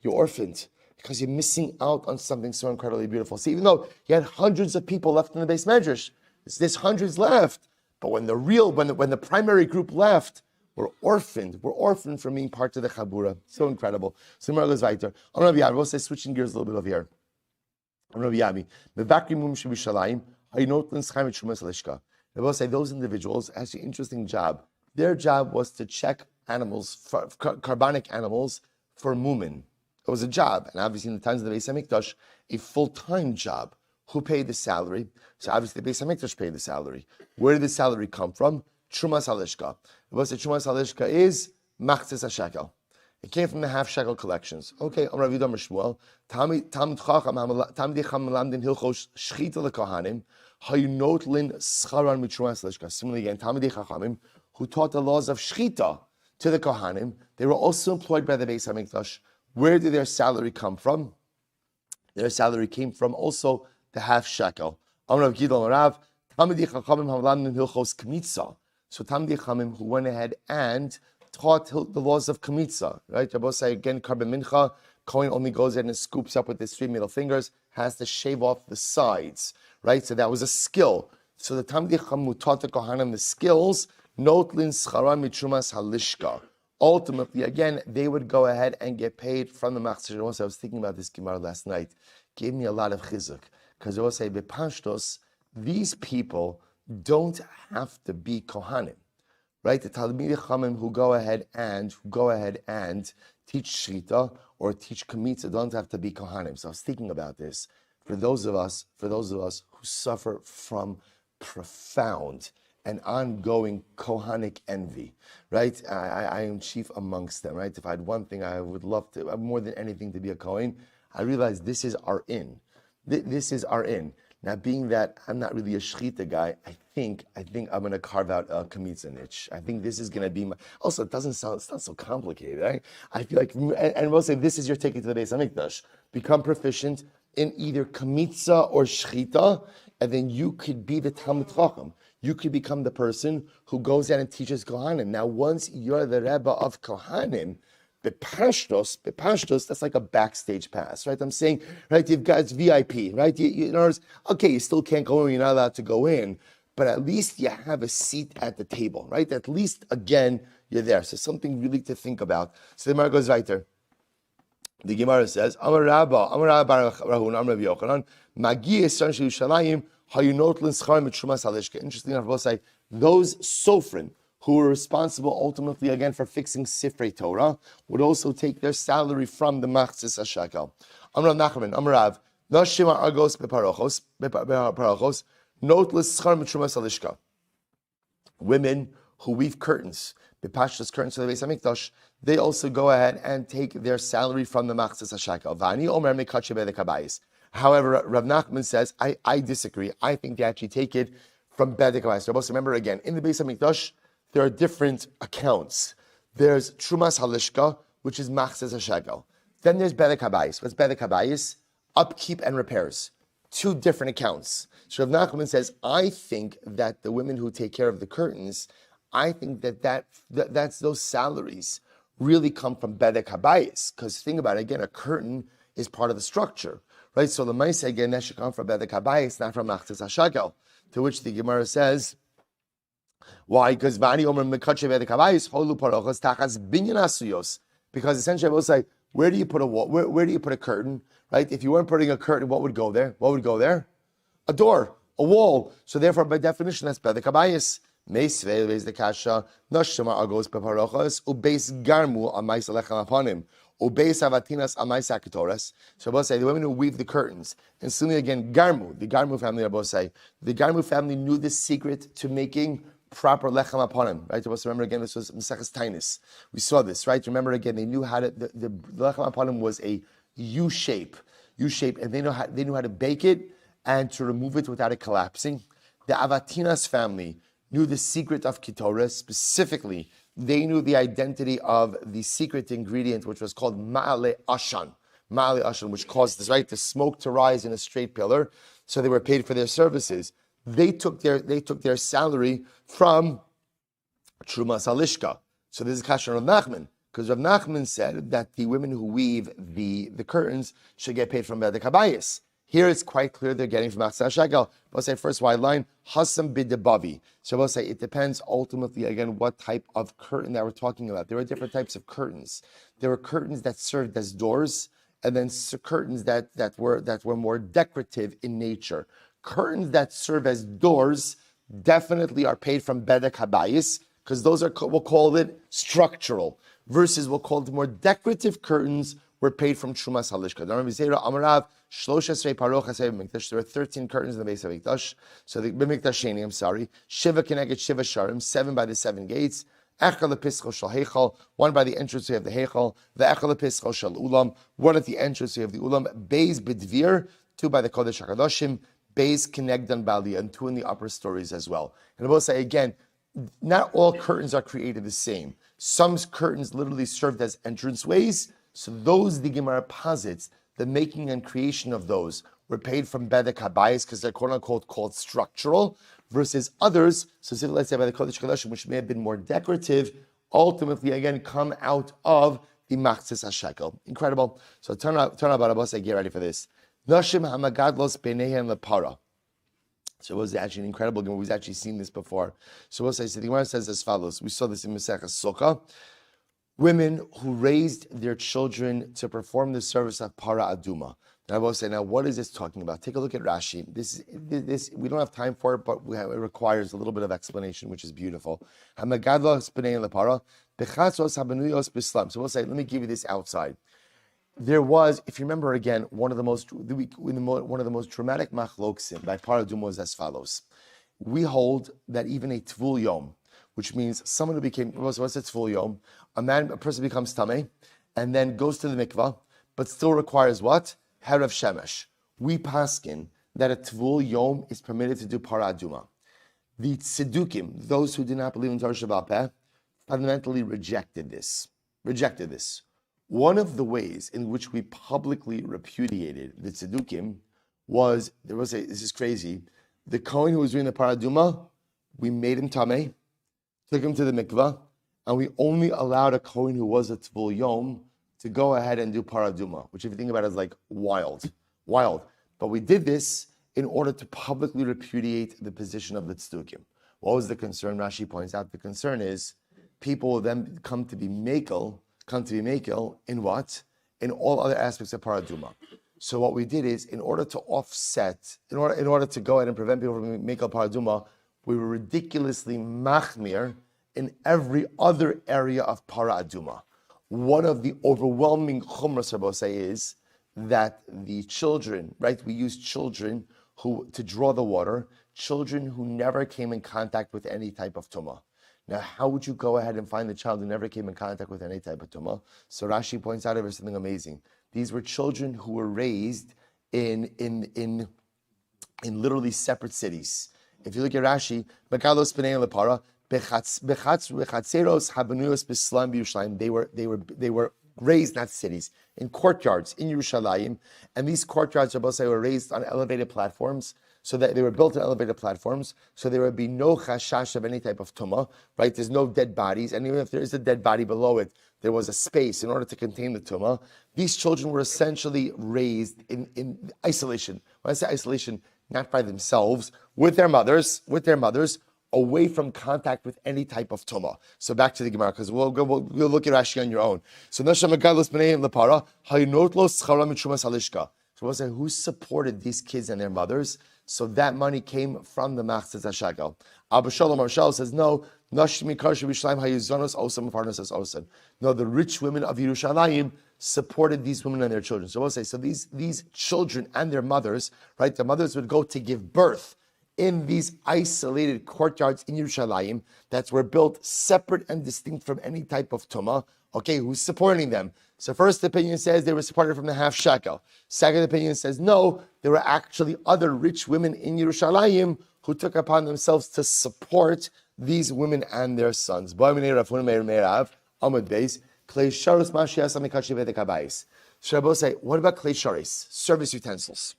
You're orphaned because you're missing out on something so incredibly beautiful. See, even though you had hundreds of people left in the Beis Medrash, there's hundreds left, but when the primary group left, we're orphaned. We're orphaned from being part of the Chabura. So incredible. So Gemara goes weiter. I'm Rabbi Yami. We'll say switching gears a little bit over here. I'm Rabbi Yami. I will say those individuals has an interesting job. Their job was to check animals, carbonic animals, for mumin. It was a job, and obviously in the times of the Beis HaMikdash, a full-time job. Who paid the salary? So obviously the Beis HaMikdash paid the salary. Where did the salary come from? Trumas Halishka. The word Trumas Halishka is Machzis HaShekel. It came from the half shekel collections. Okay, Amar Rav Yudam Shmuel. Tamid Chacham Lamdin Hilchos Shchita LeKohanim Hayunot Lin Scharan Mitrumas Halishka. Similarly again, Tamid Chachamim who taught the laws of Shchita to the Kohanim. They were also employed by the Beis HaMikdash. Where did their salary come from? Their salary came from also the half shekel. Amar Rav Gidon Rav Tamid Chachamim Hamlamdin Hilchos Kmitza. So Tamdi Chamim who went ahead and taught the laws of Kmitza, right? Rabbi say again, Karban Mincha, Kohen only goes ahead and scoops up with his 3 middle fingers, has to shave off the sides, right? So that was a skill. So the Tamdi Chamim who taught the Kohanim the skills, Notlin Schara Mitrumas Halishka. Ultimately, again, they would go ahead and get paid from the Machzor. I was thinking about this Gemara last night. Gave me a lot of chizuk. Because I will say, Bepashtos, these people don't have to be Kohanim, right? The Talmidei Chachamim who go ahead and teach Shrita or teach Kmitza don't have to be Kohanim. So I was thinking about this for those of us who suffer from profound and ongoing Kohanic envy, right? I am chief amongst them, right? If I had one thing I would love to, more than anything, to be a Kohen, I realize this is our in. This is our in. Now, being that I'm not really a shchita guy, I think I'm going to carve out a kmitza niche. I think this is going to be my... Also, it's not so complicated, right? I feel like, and we'll say this is your ticket to the Beis HaMikdash. Become proficient in either kmitza or shchita, and then you could be the Talmid Chacham. You could become the person who goes out and teaches Kohanim. Now, once you're the Rebbe of Kohanim, Bepashtos, that's like a backstage pass, right? I'm saying, right, you've got VIP, right? You know, okay, you still can't go in, you're not allowed to go in, but at least you have a seat at the table, right? At least, again, you're there. So something really to think about. So the Gemara goes right there. The Gemara says, Amar Rabba Rahun, Amar Rabbi Yochanan, Magi Yisran Yerushalayim, Hayunot L'Schar Mitrumas Halishka. Interesting enough, we'll say, those Sofrim, who were responsible ultimately again for fixing Sifrei Torah, would also take their salary from the Machzis HaShekel. Amar Nachman, Amar Rav, Nashim Argos Beparachos, Notless Schar Mitrumas Halishka. Women who weave curtains, Bepashtas curtains for the Beis HaMikdash, they also go ahead and take their salary from the Machzis HaShekel. Vani Omer Mekache Be'de Kabayis. However, Rav Nachman says, I disagree. I think they actually take it from Bedek Kabayis. Remember again, in the Beis HaMikdash, there are different accounts. There's Trumas Halishka, which is Machzis HaShekel. Then there's Bedek Habayis. What's Bedek Habayis? Upkeep and repairs. 2 different accounts. So Rav Nachman says, I think that the women who take care of the curtains, I think that's those salaries really come from bedek habayis. Because think about it again, a curtain is part of the structure, right? So the Maisa again, that should come from bedek habayis, not from machzis hashagel. To which the Gemara says, why? Because Vani Omer Mekache Bedek Habayis Holu Parochos Tachas Binyan Asuyos. Because essentially I will say, where do you put a wall? Where do you put a curtain? Right? If you weren't putting a curtain, what would go there? What would go there? A door, a wall. So therefore, by definition, that's Bedek Habayis. Meisve is the kasha. Noshema Agos Beparochos Ubeis Garmu Amais Alechem Aponim. Ubeis Avatinas Amais Akitoras. So I will say the women who weave the curtains. And similarly again, Garmu, the Garmu family. I will say the Garmu family knew the secret to making proper lechem upon him, right? Remember again, this was Maseches Tainis. We saw this, right? Remember again, they knew how to, the lechem upon him was a U shape, and they knew how to bake it and to remove it without it collapsing. The Avatinas family knew the secret of Kitoras. Specifically, they knew the identity of the secret ingredient, which was called Ma'ale Ashan, which caused this, right, the smoke to rise in a straight pillar. So they were paid for their services. They took their salary from Trumas Alishka. So this is Kasher Rav Nachman, because Rav Nachman said that the women who weave the curtains should get paid from Bedek Habayis. Here it's quite clear they're getting from Machzah Shagel. We'll say first wide line, Hasam Bidabavi. So we'll say it depends ultimately again what type of curtain that we're talking about. There are different types of curtains. There were curtains that served as doors, and then curtains that were more decorative in nature. Curtains that serve as doors definitely are paid from Bedek Habayis, because those are, we'll call it structural, versus we'll call it more decorative curtains were paid from Trumas Halishka. There are 13 curtains in the base of Mikdash. So the B'Mikdash Sheni, I'm sorry. Shiva Keneged Shiva Sharim, 7 by the 7 gates. Echel lepischo shel Heichal, 1 by the entrance we have the Heichal. Ve'echel lepischo shel Ulam, 1 at the entrance we have the Ulam. Beis B'Dvir, 2 by the Kodesh HaKadoshim. Beis Kenegdan Bali, and 2 in the upper stories as well. And I will say again, not all curtains are created the same. Some curtains literally served as entranceways. So those, the Gemara posits, the making and creation of those were paid from Bedek Habayis because they're quote unquote called structural, versus others, specifically let's say by the Kodesh Kodashim, which may have been more decorative, ultimately again come out of the Machzis HaShekel. Incredible. So turn out Barabas, get ready for this. Nashim Hamagadlos Benehen Lepara. So it was actually an incredible game. We've actually seen this before. So we'll say, so the Gemara says as follows. We saw this in Maseches Sukkah. Women who raised their children to perform the service of Para Aduma. Now I will say, now what is this talking about? Take a look at Rashi. This we don't have time for it, but it requires a little bit of explanation, which is beautiful. Hamagadlos Benehen Lepara. Bechatzos Habanuyos Bislam. So we'll say, let me give you this outside. There was, if you remember again, one of the most dramatic machloksim by Paradum was as follows. We hold that even a tvul yom, which means someone who became, what's a tvul yom? A person becomes tameh, and then goes to the mikvah, but still requires what? Herav shemesh. We paskin that a tvul yom is permitted to do paraduma. The tzedukim, those who did not believe in Torah Shabbat Peh, fundamentally rejected this. One of the ways in which we publicly repudiated the tzedukim was, this is crazy, the Kohen who was doing the paraduma, we made him tameh, took him to the mikvah, and we only allowed a Kohen who was a tvul yom to go ahead and do paraduma, which if you think about it is like wild. But we did this in order to publicly repudiate the position of the tzedukim. What was the concern? Rashi points out the concern is people will then come to be mekel in what? In all other aspects of paraduma. So what we did is, in order to offset, in order to go ahead and prevent people from mekel paraduma, we were ridiculously machmir in every other area of paraduma. One of the overwhelming chumras Rabosai is that the children, right? We use children to draw the water, children who never came in contact with any type of tumah. Now, how would you go ahead and find the child who never came in contact with any type of tumah? So Rashi points out over something amazing. These were children who were raised in literally separate cities. If you look at Rashi, Mekalos B'nei Lepara, Bechatzeros Habanuyos B'Slam B'Yushalayim, they were raised, not cities, in courtyards in Yerushalayim, and these courtyards, Rabbi say, were raised on elevated platforms, so that they were built on elevated platforms, so there would be no chashash of any type of tumah, right? There's no dead bodies, and even if there is a dead body below it, there was a space in order to contain the tumah. These children were essentially raised in isolation. When I say isolation, not by themselves, with their mothers, away from contact with any type of tumah. So back to the Gemara, because we'll look at Rashi on your own. So we'll say, who supported these kids and their mothers? So that money came from the Machzis HaShekel. Abba Shalom Marshal says, no, no, the rich women of Yerushalayim supported these women and their children. So we'll say, so these children and their mothers, right, the mothers would go to give birth in these isolated courtyards in Yerushalayim that were built separate and distinct from any type of tumah. Okay, who's supporting them? So first opinion says they were supported from the half shekel. Second opinion says no, there were actually other rich women in Yerushalayim who took upon themselves to support these women and their sons. So Rabbi say, what about klei sharis? Service utensils.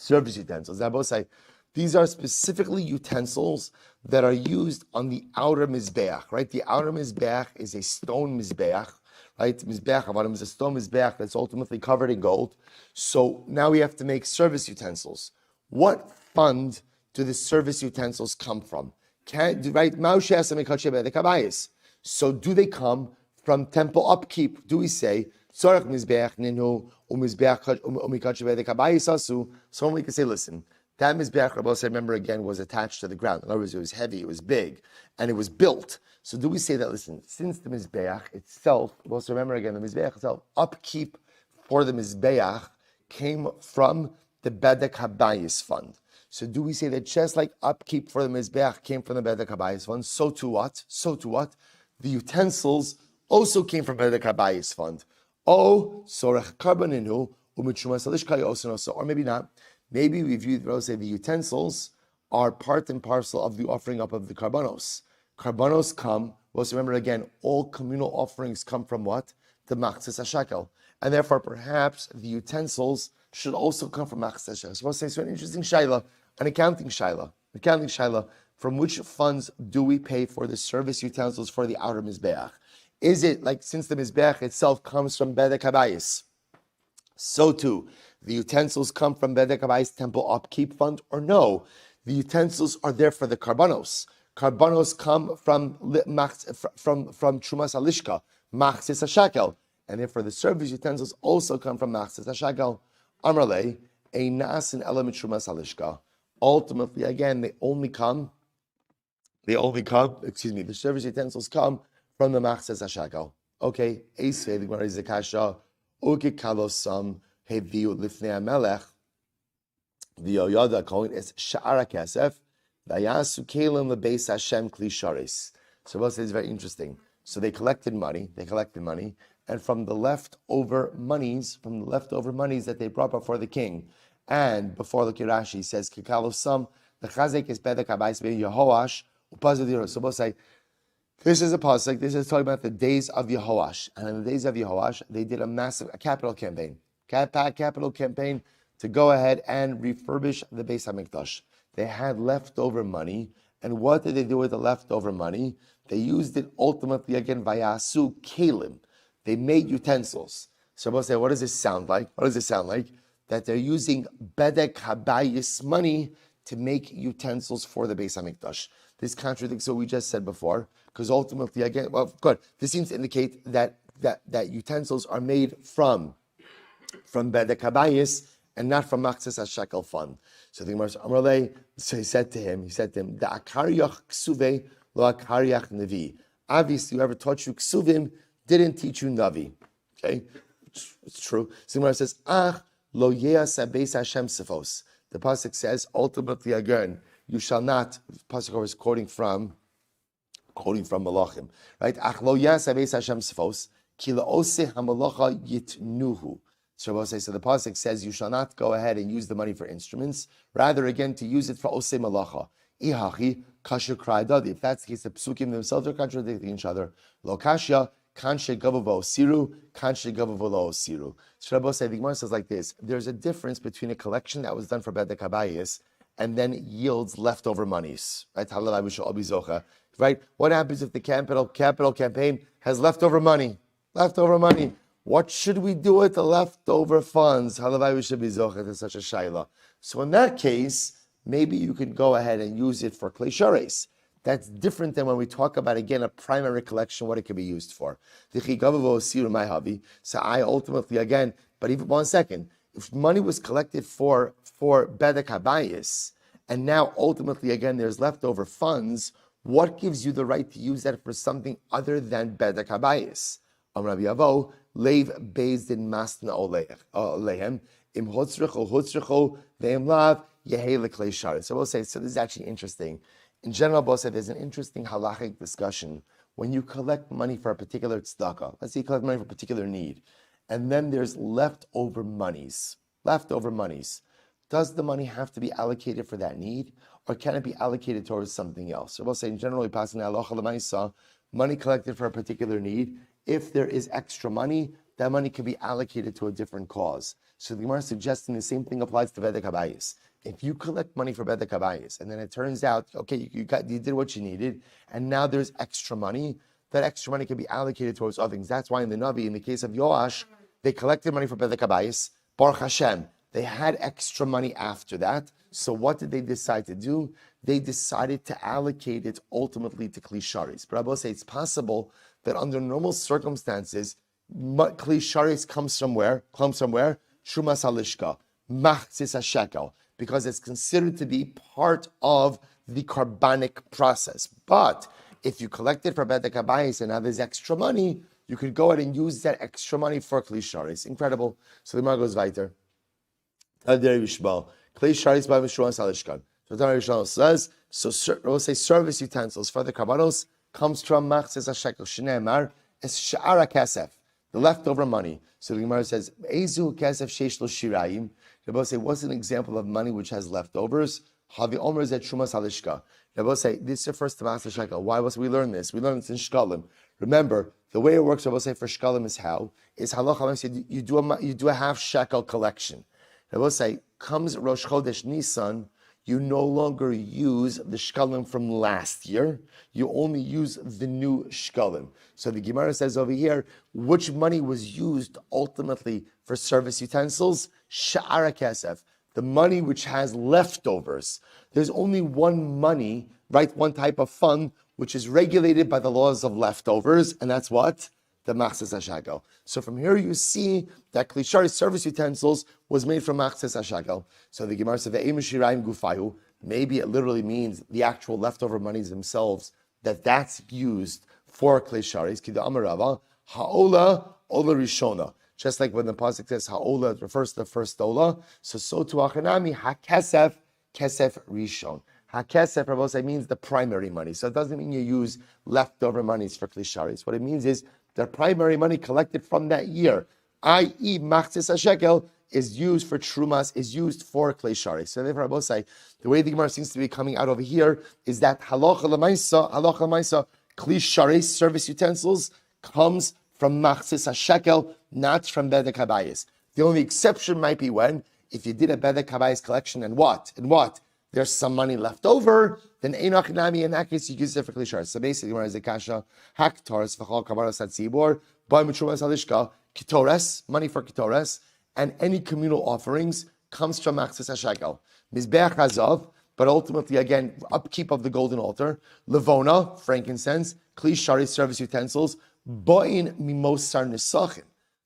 Rabbi say, these are specifically utensils that are used on the outer mizbeach, right? The outer mizbeach is a stone mizbeach, right? Mizbeach avadim is a stone mizbeach that's ultimately covered in gold. So now we have to make service utensils. What fund do the service utensils come from? So do they come from temple upkeep? Do we say, so we can say, listen, that Mizbeach, Rabbi said, remember again, was attached to the ground. In other words, it was heavy, it was big, and it was built. So do we say that, listen, since the Mizbeach itself, well, so remember again, the Mizbeach itself, upkeep for the Mizbeach came from the Bedek Habayis fund. So do we say that just like upkeep for the Mizbeach came from the Bedek Habayis fund, so to what? The utensils also came from Bedek Habayis fund. Or maybe not. Maybe we view say the utensils are part and parcel of the offering up of the karbanos. Karbanos come, well, so remember again, all communal offerings come from what? The Machzis HaShekel. And therefore, perhaps the utensils should also come from Machzis HaShekel. So we'll say, so an interesting shaila, an accounting shaila, from which funds do we pay for the service utensils for the outer Mizbeach? Is it like, since the Mizbeach itself comes from Bedek Habayis, so too, the utensils come from Bedek Habayis temple upkeep fund, or no? The utensils are there for the karbanos. Karbanos come from Trumas Alishka, Machzis HaShekel, and therefore the service utensils also come from Machzis HaShekel. Amrle, a nas and element Trumas Alishka. Ultimately, again, the service utensils come from the Machzis HaShekel. Okay, Eisvei, the Gemara is the Kasha, Uke Kalosam, Heviu Lifnei HaMelech, the Yoyada calling is Sha'ara Kesef, Vayasu Kalim Lebeis Hashem Kli Sharis. So what is very interesting. So they collected money, and from the leftover monies that they brought before the king, and before the Kirashi says Kikalosam, the Chazek is Bedek Habayis Be Yehoash, Upazadiro. So both say, this is a pasuk. This is talking about the days of Yehoash, and in the days of Yehoash, they did a capital campaign to go ahead and refurbish the Beis Hamikdash. They had leftover money, and what did they do with the leftover money? They used it ultimately again vayasu kelim. They made utensils. So we'll say, what does this sound like? That they're using Bedek Habayis money to make utensils for the Beis Hamikdash. This contradicts what we just said before, because ultimately, again, well, good. This seems to indicate that utensils are made from Bedek Habayis and not from Machzis HaShekel fund. So the Gemara Amrle, so he said to him, the Akariyach Ksuve lo Akariyach Navi. Obviously, whoever taught you Ksuvim didn't teach you Navi. Okay, it's true. So the Gemara says, lo yeas abeis Hashem sifos. The pasuk says, ultimately again, you shall not. Pasuk is quoting from Malachim, right? Ach lo yeas abeis Hashem sifos ki laose hamalacha yitnuhu. So the pasuk says, you shall not go ahead and use the money for instruments, rather again to use it for osei malacha. Ihachi kasher kra'adadi. If that's the case, the psukim themselves are contradicting each other. Lo kashya Kanshe Gavavo Siru, Kanshe Gavavo Siru. So Rabbi say, the Gemara says like this: there's a difference between a collection that was done for Bedek Habayis and then yields leftover monies. Right? Right? What happens if the capital campaign has leftover money? Leftover money. What should we do with the leftover funds? Halavai should be zocha to such a shaila. So in that case, maybe you can go ahead and use it for klei shares. That's different than when we talk about, again, a primary collection, what it can be used for. So I ultimately, again, but even 1 second, if money was collected for bedek habayis, and now ultimately, again, there's leftover funds, what gives you the right to use that for something other than bedek habayis? Rabbi Avo, leiv bezdin masna olehem, im hotzrecho ve'im lav yehe leklei sharis. So we'll say, so this is actually interesting. In general, we'll say there's an interesting halachic discussion when you collect money for a particular tzedakah. Let's say you collect money for a particular need, and then there's leftover monies. Does the money have to be allocated for that need, or can it be allocated towards something else? So we'll say, in general, passing halacha l'maisa, money collected for a particular need. If there is extra money, that money can be allocated to a different cause. So the Gemara is suggesting the same thing applies to bedek habayis. If you collect money for bedek habayis, and then it turns out, okay, you did what you needed, and now there's extra money, that extra money can be allocated towards other things. That's why in the Navi, in the case of Yoash, they collected money for bedek habayis. Baruch Hashem, they had extra money after that. So what did they decide to do? They decided to allocate it ultimately to Kli Sharis. But I will say it's possible that under normal circumstances, Kli Sharis comes from where? Shumas Halishka, Machzis HaShekel, because it's considered to be part of the carbonic process. But if you collect it for Bedek Habayis and now there's extra money, you could go ahead and use that extra money for Kli Sharis. Incredible. So the Gemara goes weiter. Kli Sharis by Mishruan Salishkan. So the Gemara says, we'll say service utensils for the karbanos comes from Machzis HaShekel. Shneimar is Sha'ara Kesef, the leftover money. So the Gemara says, Ezu Kesef Sheish Lo Shirayim. Rabbi say, what's an example of money which has leftovers? Havi Omer is at Shumas Halishka. Rabbi say, this refers to Machzis HaShekel. Why must we learn this? We learn this in Shkalim. Remember, the way it works, Rabbi say, for Shkalim is how? Is halacha, you do a half shekel collection. Rabbi say, comes Rosh Chodesh Nisan, you no longer use the shkalim from last year. You only use the new shkalim. So the Gemara says over here, which money was used ultimately for service utensils? Sha'ara kesef, the money which has leftovers. There's only one money, right? One type of fund which is regulated by the laws of leftovers, and that's what? The Machzis HaShekel. So from here you see that Kli Sharis service utensils was made from Machzis HaShekel. So the Gemara says, Gufayu, maybe it literally means the actual leftover monies themselves, that's used for Kli Sharis. Kida Amarava, Ha'ola, Ola Rishona. Just like when the pasuk says Ha'ola, it refers to the first Ola. So to Achanami, HaKesef, Kesef Rishon. HaKesef, Rabbi means the primary money. So it doesn't mean you use leftover monies for Kli Sharis. What it means is the primary money collected from that year, i.e. Machzis HaShekel, is used for Trumas, is used for Klei Sharis. So therefore, I will say, the way the Gemara seems to be coming out over here is that halacha l'maisa, Klei Sharis, service utensils, comes from Machzis HaShekel, not from Bedek Habayis. The only exception might be when, if you did a Bedek Habayis collection and what? There's some money left over, then Einach Nami, in that case, you use it for Klei Sharis. So basically, when I say Kasha, Haktaris, V'chol Kavaros HaTzibor, By Mitrumas Halishka, Kitores, money for Kitores, and any communal offerings comes from Machzis HaShekel. Mizbeach Hazav, but ultimately, again, upkeep of the golden altar, Levona, frankincense, Klei Sharis, service utensils, Bo'in Mimosar Nesachim.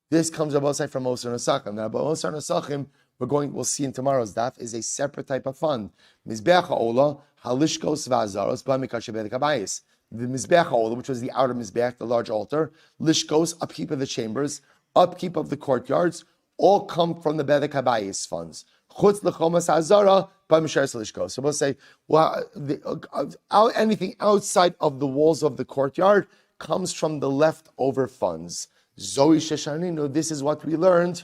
This comes from Mosar Nesachim. Now, Mosar Nesachim, we'll see in tomorrow's daf, is a separate type of fund. Mizbeach ha'ola, halishkos v'azaros, b'amikashe bedek habayis. The Mizbeach ha'ola, which was the outer Mizbeach, the large altar, lishkos, upkeep of the chambers, upkeep of the courtyards, all come from the bedek habayis funds. Chutz l'chomas ha'azara, b'amisharis lishkos. So we'll say, anything outside of the walls of the courtyard comes from the leftover funds. Zoe sheshaninu, this is what we learned.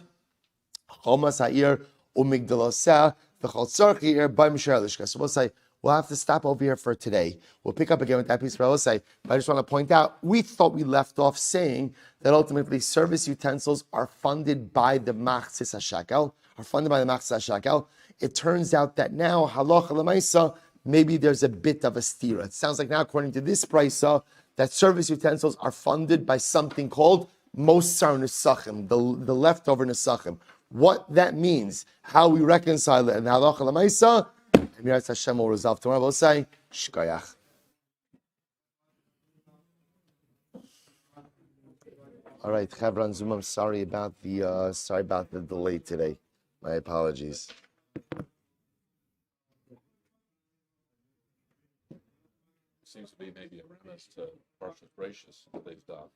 Chomas ha'ir umigdaloseh v'chol tzarchir by Mishar Lishka. So we'll say, We'll have to stop over here for today. We'll pick up again with that piece of say. But I just want to point out, we thought we left off saying that ultimately service utensils are funded by the Machzis HaShekel, It turns out that now, halacha l'maisa, maybe there's a bit of a stira. It sounds like now, according to this brisa, that service utensils are funded by something called Mosar Nesachim, the leftover Nesachim. What that means, how we reconcile it, and halacha l'maisa, Emirat Hashem will resolve tomorrow. We'll say shkoyach. All right, Chevron Zoom. I'm sorry about the delay today. My apologies. Seems to be maybe a remiss to Parshas Gracious, today's daf.